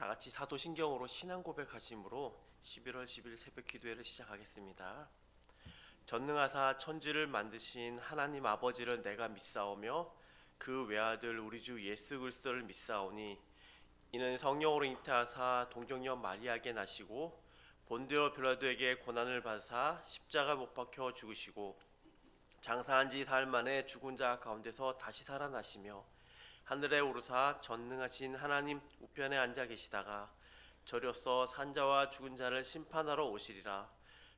다 같이 사도신경으로 신앙 고백하심으로 11월 10일 새벽 기도회를 시작하겠습니다. 전능하사 천지를 만드신 하나님 아버지를 내가 믿사오며 그 외아들 우리 주 예수 그리스도를 믿사오니 이는 성령으로 잉태하사 동정녀 마리아에게 나시고 본디오 빌라도에게 고난을 받으사 십자가 못 박혀 죽으시고 장사한 지 사흘 만에 죽은 자 가운데서 다시 살아나시며 하늘에 오르사 전능하신 하나님 우편에 앉아 계시다가 저로서 산자와 죽은 자를 심판하러 오시리라.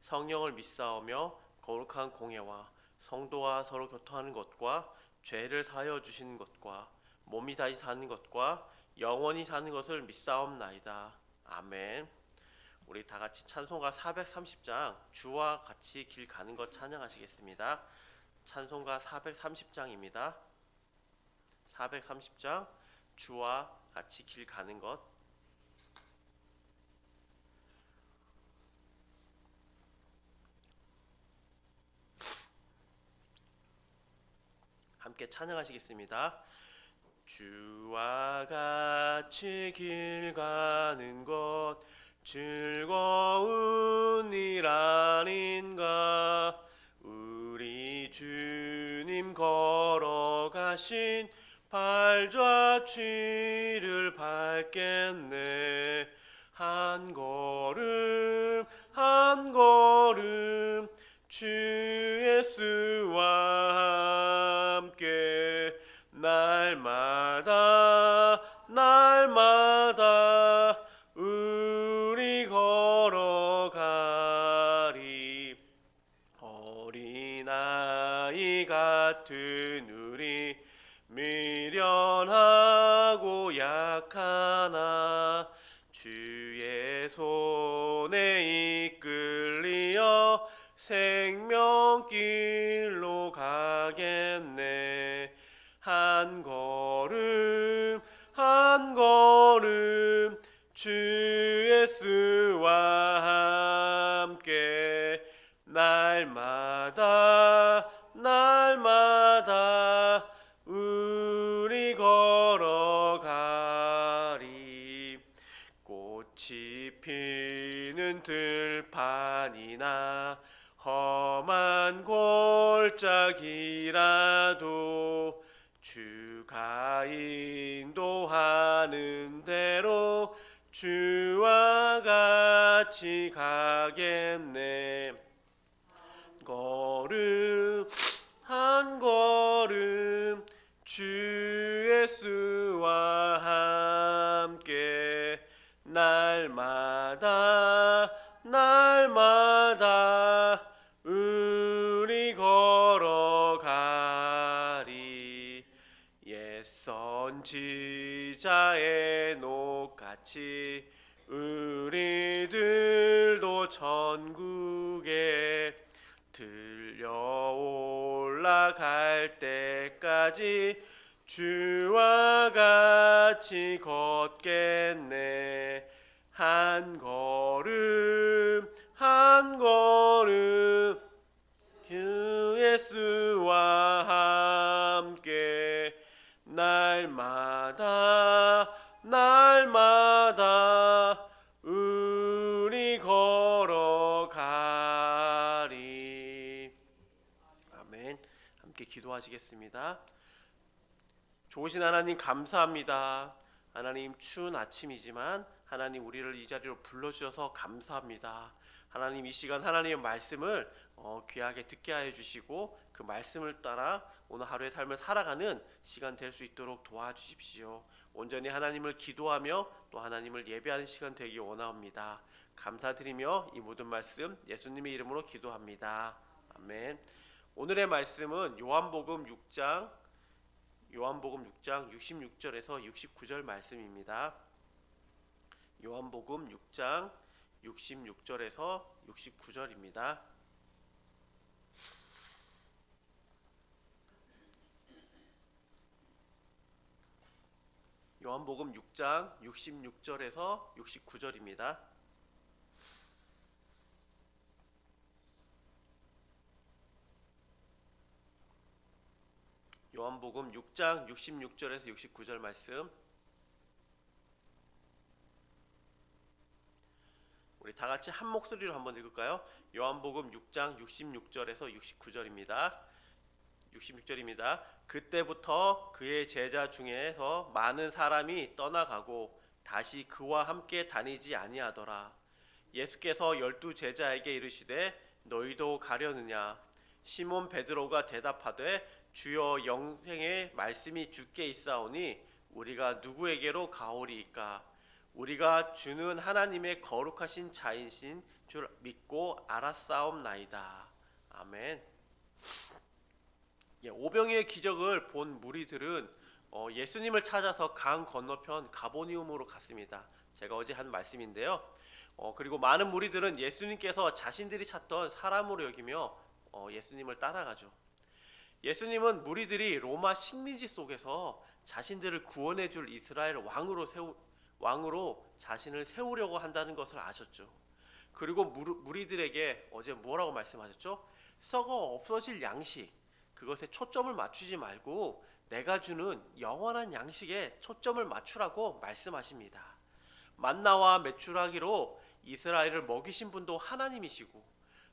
성령을 믿사오며 거룩한 공예와 성도와 서로 교통하는 것과 죄를 사하여 주시는 것과 몸이 다시 사는 것과 영원히 사는 것을 믿사옵나이다. 아멘. 우리 다 같이 찬송가 430장 주와 같이 길 가는 것 찬양하시겠습니다. 찬송가 430장입니다. 430장 주와 같이 길 가는 것. 함께 찬양하시겠습니다. 주와 같이 길 가는 것 즐거운 일 아닌가. 우리 주님 걸어가신 발자취를 밟겠네. 한 걸음 한 걸음 주 예수와 함께 날마다 날마다 우리 걸어가리. 어린아이 같은 우리 미련하고 약하나 주의 손에 이끌리어 생명길로 가겠네. 한 걸음 한 걸음 주 예수와 함께 날마다 날마다 우리 걸어가리. 꽃이 피는 들판이나 험한 골짜기라도 주가 인도하는 대로 주와 같이 가겠네. 걸음 한 걸음 주 예수와 함께 날마다 날마다 우리 걸어가리. 옛 선지자의 녹같이 우리들도 천국에 들려 올라갈 때까지 주와 같이 걷겠네. 한 걸음 한 걸음 주 예수와 함께 날마다 날마다 우리 걸어가리. 아멘. 함께 기도하시겠습니다. 좋으신 하나님 감사합니다. 하나님 추운 아침이지만 하나님 우리를 이 자리로 불러주셔서 감사합니다. 하나님 이 시간 하나님의 말씀을 귀하게 듣게 하여 주시고 그 말씀을 따라 오늘 하루의 삶을 살아가는 시간 될 수 있도록 도와주십시오. 온전히 하나님을 기도하며 또 하나님을 예배하는 시간 되기 원합니다. 감사드리며 이 모든 말씀 예수님의 이름으로 기도합니다. 아멘. 오늘의 말씀은 요한복음 6장 66절에서 69절 말씀입니다. 요한복음 6장 66절에서 69절입니다. 요한복음 6장 66절에서 69절입니다. 요한복음 6장 66절에서 69절 말씀. 우리 다 같이 한 목소리로 한번 읽을까요? 요한복음 6장 66절에서 69절입니다. 66절입니다. 그때부터 그의 제자 중에서 많은 사람이 떠나가고 다시 그와 함께 다니지 아니하더라. 예수께서 12 제자에게 이르시되 너희도 가려느냐? 시몬 베드로가 대답하되 주여 영생의 말씀이 주께 있사오니 우리가 누구에게로 가오리이까? 우리가 주는 하나님의 거룩하신 자이신 줄 믿고 알았사옵나이다. 아멘. 오병이의 기적을 본 무리들은 예수님을 찾아서 강 건너편 가보니움으로 갔습니다. 제가 어제 한 말씀인데요. 그리고 많은 무리들은 예수님께서 자신들이 찾던 사람으로 여기며 예수님을 따라가죠. 예수님은 무리들이 로마 식민지 속에서 자신들을 구원해 줄 이스라엘 왕으로 자신을 세우려고 한다는 것을 아셨죠. 그리고 무리들에게 어제 뭐라고 말씀하셨죠? 썩어 없어질 양식, 그것에 초점을 맞추지 말고 내가 주는 영원한 양식에 초점을 맞추라고 말씀하십니다. 만나와 메추라기로 이스라엘을 먹이신 분도 하나님이시고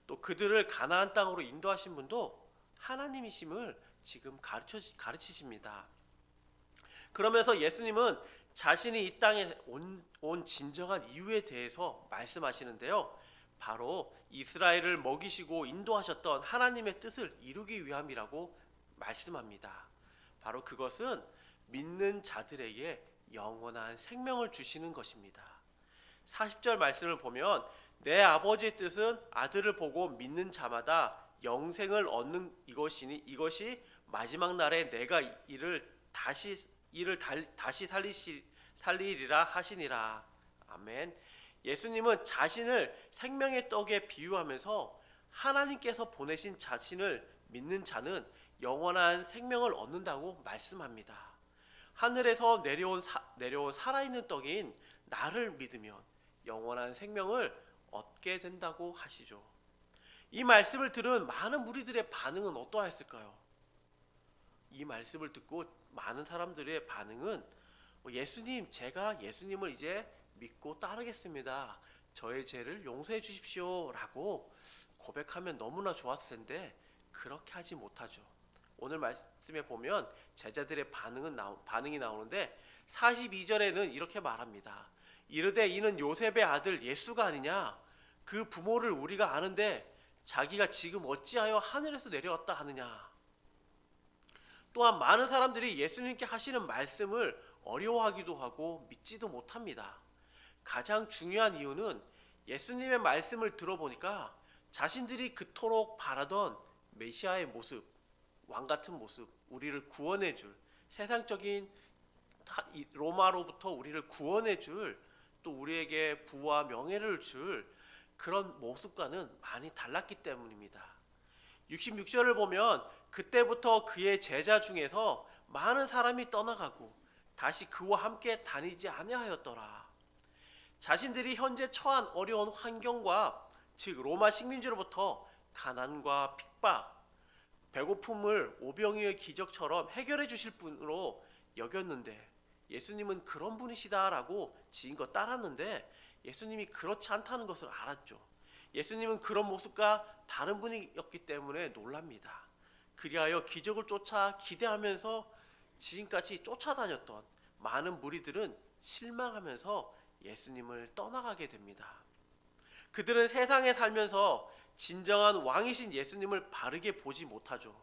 또 그들을 가나안 땅으로 인도하신 분도 하나님이심을 지금 가르치십니다. 그러면서 예수님은 자신이 이 땅에 온 진정한 이유에 대해서 말씀하시는데요. 바로 이스라엘을 먹이시고 인도하셨던 하나님의 뜻을 이루기 위함이라고 말씀합니다. 바로 그것은 믿는 자들에게 영원한 생명을 주시는 것입니다. 40절 말씀을 보면 내 아버지의 뜻은 아들을 보고 믿는 자마다 영생을 얻는 이것이 마지막 날에 내가 이를 다시 살리리라 하시니라. 아멘. 예수님은 자신을 생명의 떡에 비유하면서 하나님께서 보내신 자신을 믿는 자는 영원한 생명을 얻는다고 말씀합니다. 하늘에서 내려온 살아있는 떡인 나를 믿으면 영원한 생명을 얻게 된다고 하시죠. 이 말씀을 들은 많은 무리들의 반응은 어떠했을까요? 이 말씀을 듣고 많은 사람들의 반응은 예수님, 제가 예수님을 이제 믿고 따르겠습니다. 저의 죄를 용서해 주십시오 라고 고백하면 너무나 좋았을 텐데 그렇게 하지 못하죠. 오늘 말씀에 보면 제자들의 반응이 나오는데 42절에는 이렇게 말합니다. 이르되 이는 요셉의 아들 예수가 아니냐? 그 부모를 우리가 아는데 자기가 지금 어찌하여 하늘에서 내려왔다 하느냐? 또한 많은 사람들이 예수님께 하시는 말씀을 어려워하기도 하고 믿지도 못합니다. 가장 중요한 이유는 예수님의 말씀을 들어보니까 자신들이 그토록 바라던 메시아의 모습, 왕 같은 모습, 우리를 구원해 줄, 세상적인 로마로부터 우리를 구원해 줄, 또 우리에게 부와 명예를 줄 그런 모습과는 많이 달랐기 때문입니다. 66절을 보면 그때부터 그의 제자 중에서 많은 사람이 떠나가고 다시 그와 함께 다니지 아니하였더라. 자신들이 현재 처한 어려운 환경과 즉 로마 식민지로부터 가난과 핍박, 배고픔을 오병이의 기적처럼 해결해 주실 분으로 여겼는데 예수님은 그런 분이시다라고 지금껏 따랐는데 예수님이 그렇지 않다는 것을 알았죠. 예수님은 그런 모습과 다른 분이었기 때문에 놀랍니다. 그리하여 기적을 쫓아 기대하면서 지금까지 쫓아다녔던 많은 무리들은 실망하면서 예수님을 떠나가게 됩니다. 그들은 세상에 살면서 진정한 왕이신 예수님을 바르게 보지 못하죠.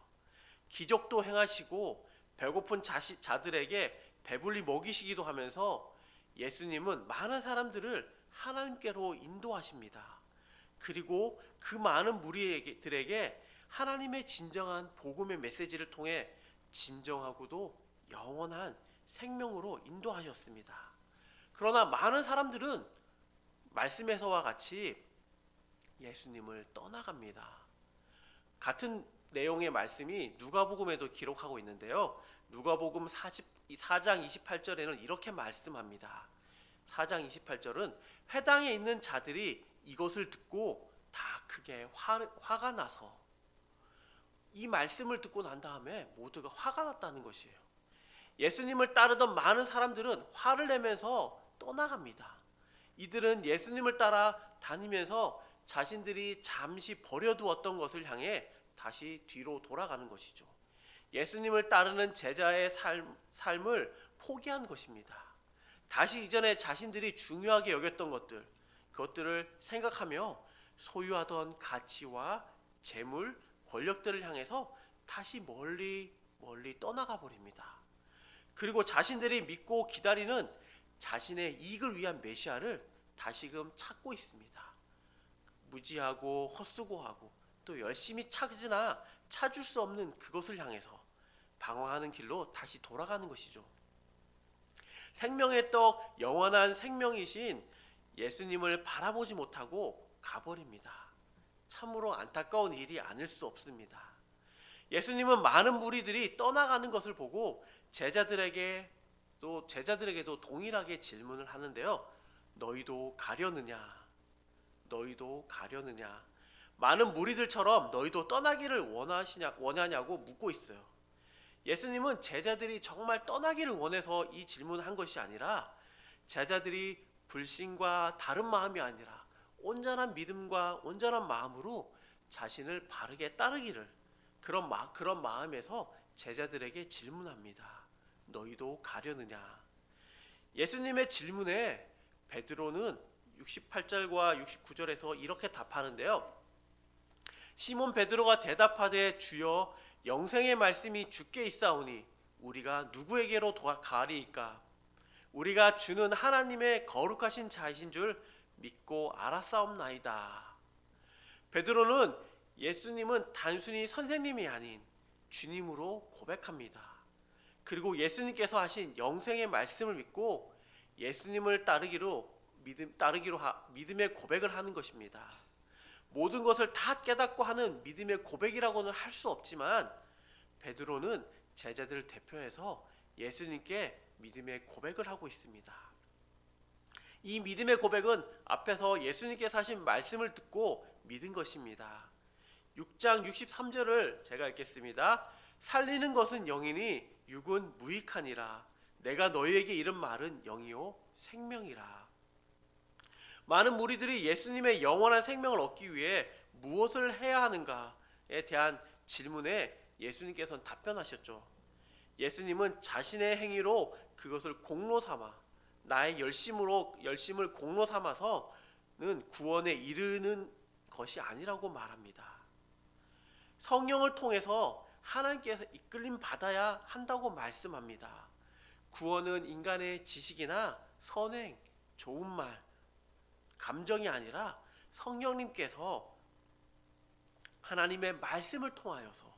기적도 행하시고 배고픈 자들에게 배불리 먹이시기도 하면서 예수님은 많은 사람들을 하나님께로 인도하십니다. 그리고 그 많은 무리들에게 하나님의 진정한 복음의 메시지를 통해 진정하고도 영원한 생명으로 인도하셨습니다. 그러나 많은 사람들은 말씀에서와 같이 예수님을 떠나갑니다. 같은 내용의 말씀이 누가복음에도 기록하고 있는데요. 누가복음 4장 28절에는 이렇게 말씀합니다. 4장 28절은 회당에 있는 자들이 이것을 듣고 다 크게 화가 나서 이 말씀을 듣고 난 다음에 모두가 화가 났다는 것이에요. 예수님을 따르던 많은 사람들은 화를 내면서 떠나갑니다. 이들은 예수님을 따라 다니면서 자신들이 잠시 버려두었던 것을 향해 다시 뒤로 돌아가는 것이죠. 예수님을 따르는 제자의 삶을 포기한 것입니다. 다시 이전에 자신들이 중요하게 여겼던 그것들을 생각하며 소유하던 가치와 재물, 권력들을 향해서 다시 멀리 떠나가 버립니다. 그리고 자신들이 믿고 기다리는 자신의 이익을 위한 메시아를 다시금 찾고 있습니다. 무지하고 헛수고하고 또 열심히 찾으나 찾을 수 없는 그것을 향해서 방황하는 길로 다시 돌아가는 것이죠. 생명의 떡, 영원한 생명이신 예수님을 바라보지 못하고 가버립니다. 참으로 안타까운 일이 아닐 수 없습니다. 예수님은 많은 무리들이 떠나가는 것을 보고 제자들에게도 동일하게 질문을 하는데요. 너희도 가려느냐? 너희도 가려느냐? 많은 무리들처럼 너희도 떠나기를 원하냐고 묻고 있어요. 예수님은 제자들이 정말 떠나기를 원해서 이 질문을 한 것이 아니라 제자들이 불신과 다른 마음이 아니라 온전한 믿음과 온전한 마음으로 자신을 바르게 따르기를 그런 마음에서 제자들에게 질문합니다. 너희도 가려느냐? 예수님의 질문에 베드로는 68절과 69절에서 이렇게 답하는데요. 시몬 베드로가 대답하되 주여 영생의 말씀이 주께 있사오니 우리가 누구에게로 가리이까? 우리가 주는 하나님의 거룩하신 자이신 줄 믿고 알았사옵나이다. 베드로는 예수님은 단순히 선생님이 아닌 주님으로 고백합니다. 그리고 예수님께서 하신 영생의 말씀을 믿고 예수님을 믿음의 고백을 하는 것입니다. 모든 것을 다 깨닫고 하는 믿음의 고백이라고는 할 수 없지만 베드로는 제자들을 대표해서 예수님께 믿음의 고백을 하고 있습니다. 이 믿음의 고백은 앞에서 예수님께서 하신 말씀을 듣고 믿은 것입니다. 6장 63절을 제가 읽겠습니다. 살리는 것은 영이니 육은 무익하니라. 내가 너희에게 이른 말은 영이요 생명이라. 많은 무리들이 예수님의 영원한 생명을 얻기 위해 무엇을 해야 하는가에 대한 질문에 예수님께서는 답변하셨죠. 예수님은 자신의 행위로 그것을 공로 삼아 나의 열심을 공로 삼아서는 구원에 이르는 것이 아니라고 말합니다. 성령을 통해서 하나님께서 이끌림 받아야 한다고 말씀합니다. 구원은 인간의 지식이나 선행, 좋은 말, 감정이 아니라 성령님께서 하나님의 말씀을 통하여서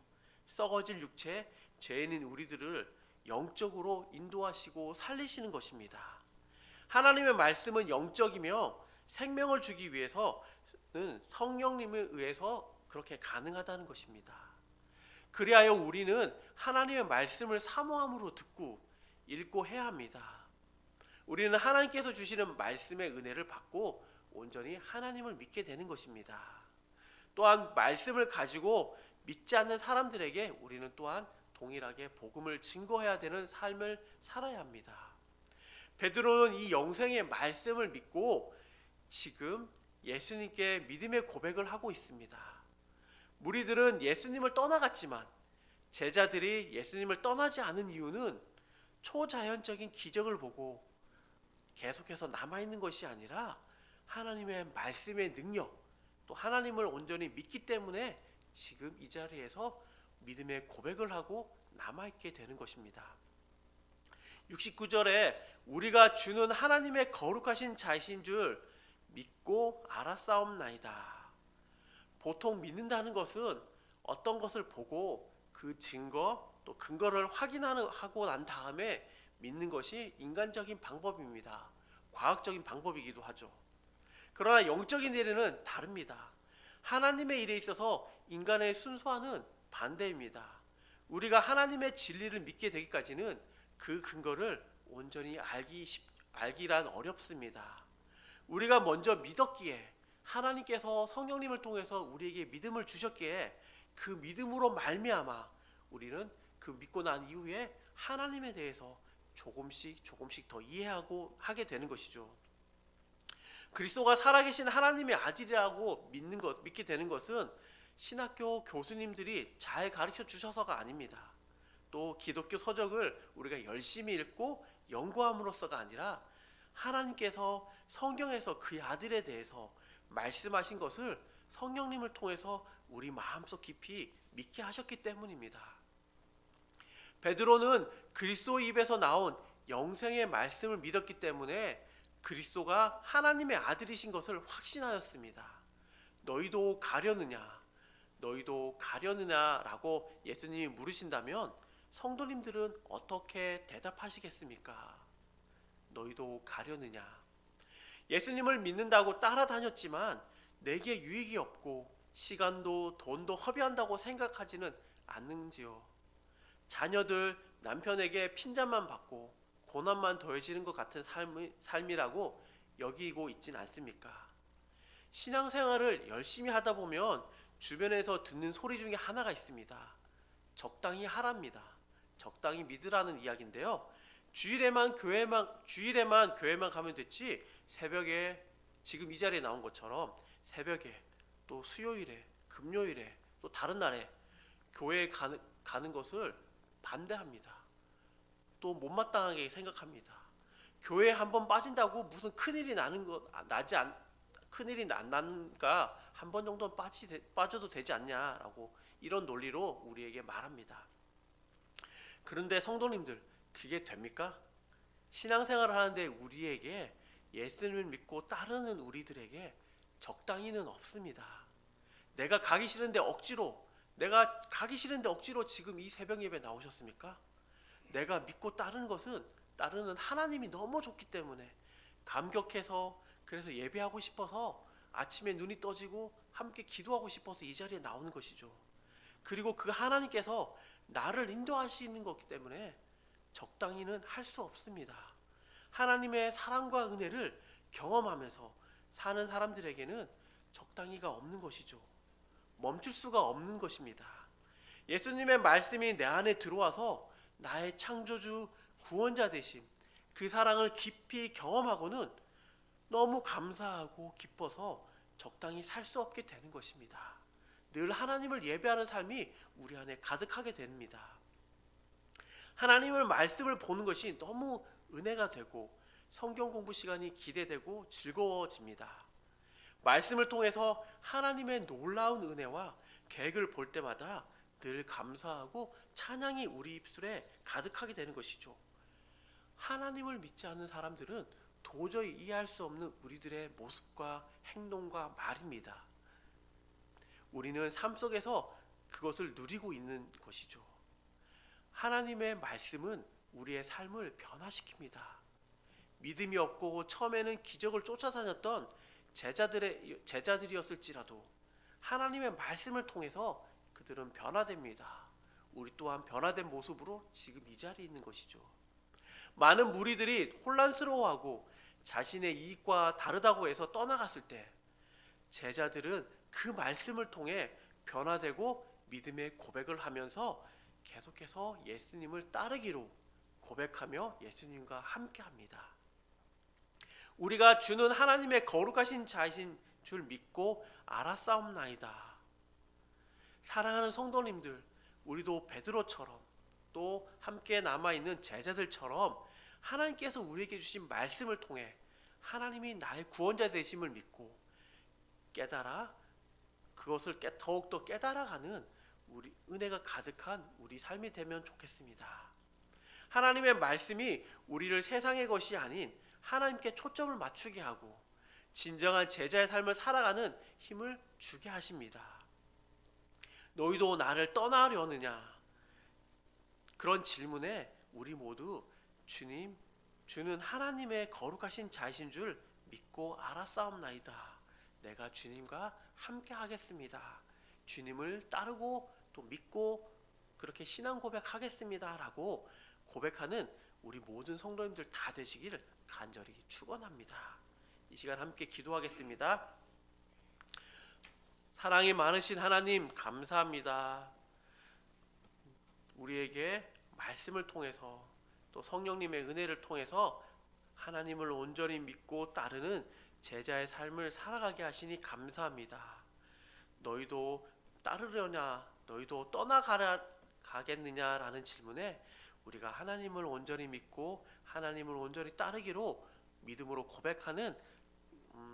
썩어질 육체, 죄인인 우리들을 영적으로 인도하시고 살리시는 것입니다. 하나님의 말씀은 영적이며 생명을 주기 위해서는 성령님에 의해서 그렇게 가능하다는 것입니다. 그리하여 우리는 하나님의 말씀을 사모함으로 듣고 읽고 해야 합니다. 우리는 하나님께서 주시는 말씀의 은혜를 받고 온전히 하나님을 믿게 되는 것입니다. 또한 말씀을 가지고 믿지 않는 사람들에게 우리는 또한 동일하게 복음을 증거해야 되는 삶을 살아야 합니다. 베드로는 이 영생의 말씀을 믿고 지금 예수님께 믿음의 고백을 하고 있습니다. 무리들은 예수님을 떠나갔지만 제자들이 예수님을 떠나지 않은 이유는 초자연적인 기적을 보고 계속해서 남아있는 것이 아니라 하나님의 말씀의 능력, 또 하나님을 온전히 믿기 때문에 지금 이 자리에서 믿음의 고백을 하고 남아있게 되는 것입니다. 69절에 우리가 주는 하나님의 거룩하신 자이신 줄 믿고 알았사옵나이다. 보통 믿는다는 것은 어떤 것을 보고 그 증거 또 근거를 확인하고 난 다음에 믿는 것이 인간적인 방법입니다. 과학적인 방법이기도 하죠. 그러나 영적인 일에는 다릅니다. 하나님의 일에 있어서 인간의 순수와는 반대입니다. 우리가 하나님의 진리를 믿게 되기까지는 그 근거를 온전히 알기란 어렵습니다. 우리가 먼저 믿었기에 하나님께서 성령님을 통해서 우리에게 믿음을 주셨기에 그 믿음으로 말미암아 우리는 그 믿고 난 이후에 하나님에 대해서 조금씩 더 이해하고 하게 되는 것이죠. 그리스도가 살아계신 하나님의 아들이라고 믿게 되는 것은 신학교 교수님들이 잘 가르쳐 주셔서가 아닙니다. 또 기독교 서적을 우리가 열심히 읽고 연구함으로써가 아니라 하나님께서 성경에서 그의 아들에 대해서 말씀하신 것을 성령님을 통해서 우리 마음속 깊이 믿게 하셨기 때문입니다. 베드로는 그리스도 입에서 나온 영생의 말씀을 믿었기 때문에 그리스도가 하나님의 아들이신 것을 확신하였습니다. 너희도 가려느냐? 너희도 가려느냐라고 예수님이 물으신다면 성도님들은 어떻게 대답하시겠습니까? 너희도 가려느냐? 예수님을 믿는다고 따라다녔지만 내게 유익이 없고 시간도 돈도 허비한다고 생각하지는 않는지요? 자녀들 남편에게 핀잔만 받고 고난만 더해지는 것 같은 삶이라고 여기고 있진 않습니까? 신앙생활을 열심히 하다 보면 주변에서 듣는 소리 중에 하나가 있습니다. 적당히 하랍니다. 적당히 믿으라는 이야기인데요. 주일에만 교회만 가면 됐지, 새벽에 지금 이 자리에 나온 것처럼 새벽에 또 수요일에 금요일에 또 다른 날에 교회에 가는 것을 반대합니다. 또 못마땅하게 생각합니다. 교회에 한번 빠진다고 무슨 큰일이 큰일이 안 나는가, 한 번 정도는 빠져도 되지 않냐라고 이런 논리로 우리에게 말합니다. 그런데 성도님들, 그게 됩니까? 신앙생활을 하는데 우리에게, 예수님을 믿고 따르는 우리들에게 적당히는 없습니다. 내가 가기 싫은데 억지로 지금 이 새벽 예배 나오셨습니까? 내가 믿고 따르는 하나님이 너무 좋기 때문에 감격해서, 그래서 예배하고 싶어서 아침에 눈이 떠지고 함께 기도하고 싶어서 이 자리에 나오는 것이죠. 그리고 그 하나님께서 나를 인도하시는 것이기 때문에 적당히는 할 수 없습니다. 하나님의 사랑과 은혜를 경험하면서 사는 사람들에게는 적당히가 없는 것이죠. 멈출 수가 없는 것입니다. 예수님의 말씀이 내 안에 들어와서 나의 창조주 구원자 되심, 그 사랑을 깊이 경험하고는 너무 감사하고 기뻐서 적당히 살 수 없게 되는 것입니다. 늘 하나님을 예배하는 삶이 우리 안에 가득하게 됩니다. 하나님의 말씀을 보는 것이 너무 은혜가 되고 성경 공부 시간이 기대되고 즐거워집니다. 말씀을 통해서 하나님의 놀라운 은혜와 계획을 볼 때마다 늘 감사하고 찬양이 우리 입술에 가득하게 되는 것이죠. 하나님을 믿지 않는 사람들은 도저히 이해할 수 없는 우리들의 모습과 행동과 말입니다. 우리는 삶 속에서 그것을 누리고 있는 것이죠. 하나님의 말씀은 우리의 삶을 변화시킵니다. 믿음이 없고 처음에는 기적을 쫓아다녔던 제자들이었을지라도 하나님의 말씀을 통해서 그들은 변화됩니다. 우리 또한 변화된 모습으로 지금 이 자리에 있는 것이죠. 많은 무리들이 혼란스러워하고 자신의 이익과 다르다고 해서 떠나갔을 때 제자들은 그 말씀을 통해 변화되고 믿음의 고백을 하면서 계속해서 예수님을 따르기로 고백하며 예수님과 함께합니다. 우리가 주는 하나님의 거룩하신 자이신 줄 믿고 알았사옵나이다. 사랑하는 성도님들, 우리도 베드로처럼 또 함께 남아있는 제자들처럼 하나님께서 우리에게 주신 말씀을 통해 하나님이 나의 구원자 되심을 믿고 그것을 더욱더 깨달아가는 우리 은혜가 가득한 우리 삶이 되면 좋겠습니다. 하나님의 말씀이 우리를 세상의 것이 아닌 하나님께 초점을 맞추게 하고 진정한 제자의 삶을 살아가는 힘을 주게 하십니다. 너희도 나를 떠나려느냐? 그런 질문에 우리 모두 주는 하나님의 거룩하신 자이신 줄 믿고 알았사옵나이다. 내가 주님과 함께 하겠습니다. 주님을 따르고 또 믿고 그렇게 신앙 고백하겠습니다 라고 고백하는 우리 모든 성도님들 다 되시기를 간절히 축원합니다. 이 시간 함께 기도하겠습니다. 사랑이 많으신 하나님, 감사합니다. 우리에게 말씀을 통해서 또 성령님의 은혜를 통해서 하나님을 온전히 믿고 따르는 제자의 삶을 살아가게 하시니 감사합니다. 너희도 따르려냐, 너희도 가겠느냐라는 질문에 우리가 하나님을 온전히 믿고 하나님을 온전히 따르기로 믿음으로 고백하는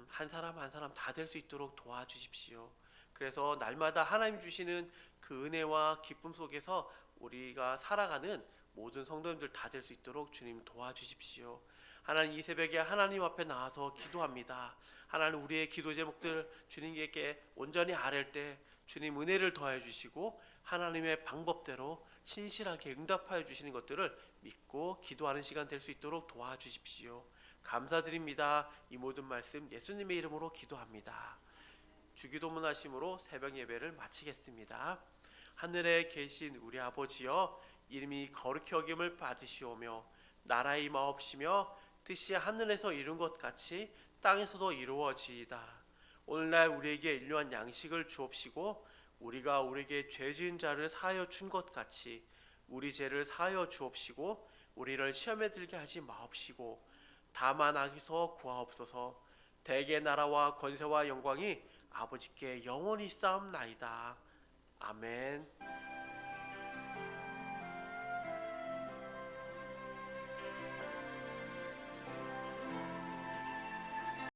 한 사람 한 사람 다 될 수 있도록 도와주십시오. 그래서 날마다 하나님 주시는 그 은혜와 기쁨 속에서 우리가 살아가는 모든 성도님들 다 될 수 있도록 주님 도와주십시오. 하나님, 이 새벽에 하나님 앞에 나와서 기도합니다. 하나님, 우리의 기도 제목들 주님께 온전히 아뢰 때 주님 은혜를 더해 주시고 하나님의 방법대로 신실하게 응답하여 주시는 것들을 믿고 기도하는 시간 될 수 있도록 도와주십시오. 감사드립니다. 이 모든 말씀 예수님의 이름으로 기도합니다. 주기도문 하심으로 새벽 예배를 마치겠습니다. 하늘에 계신 우리 아버지여, 이름이 거룩히 여김을 받으시오며 나라의 마옵시며 뜻이 하늘에서 이룬 것 같이 땅에서도 이루어지이다. 오늘날 우리에게 일용할 양식을 주옵시고 우리가 우리에게 죄 지은 자를 사하여 준 것 같이 우리 죄를 사하여 주옵시고 우리를 시험에 들게 하지 마옵시고 다만 악에서 구하옵소서. 대개 나라와 권세와 영광이 아버지께 영원히 쌓옵나이다. 아멘.